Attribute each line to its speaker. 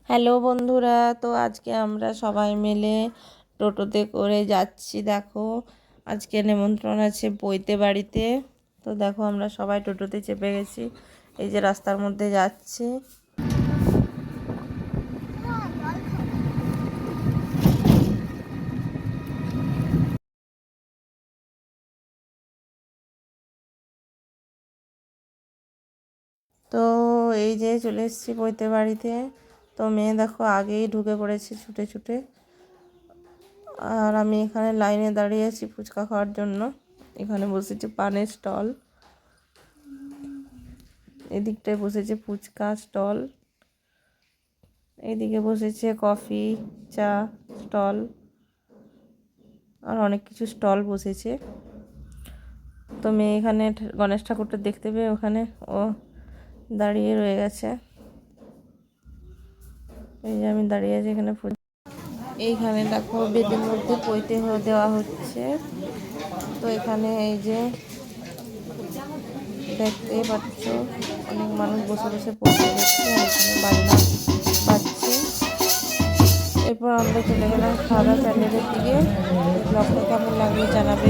Speaker 1: Hello বন্ধুরা, তো আজকে আমরা সবাই মিলে টোটোতে করে যাচ্ছি। দেখো, আজকে নিমন্ত্রণ আছে বইতে বাড়িতে। তো দেখো, আমরা সবাই টোটোতে চেপে গেছি, এই যে রাস্তার মধ্যে যাচ্ছি। তো এই যে চলে এসেছি বইতে বাড়িতে। তো মেয়ে দেখো আগেই ঢুকে পড়েছে ছুটে ছুটে, আর আমি এখানে লাইনে দাঁড়িয়ে আছি ফুচকা খাওয়ার জন্য। এখানে বসেছে পানের স্টল, এদিকটায় বসেছে ফুচকা স্টল, এইদিকে বসেছে কফি চা স্টল, আর অনেক কিছু স্টল বসেছে। তো মেয়ে এখানে গণেশ ঠাকুরটা দেখতে পেয়ে ওখানে ও দাঁড়িয়ে রয়ে গেছে। এই যে আমি দাঁড়িয়ে আছি এখানে। এইখানে দেখো বেদের মধ্যে পইতে দেওয়া হচ্ছে। তো এখানে এই যে দেখতে পাচ্ছ অনেক মানুষ বসে বসে পড়তে দেখছে, আর এখানে বাজনা বাজছে। এরপর আমরা চলে গেলাম খাওয়া দাওয়া প্যান্ডেলের দিকে। ব্লগটা কেমন লাগলো জানাবে।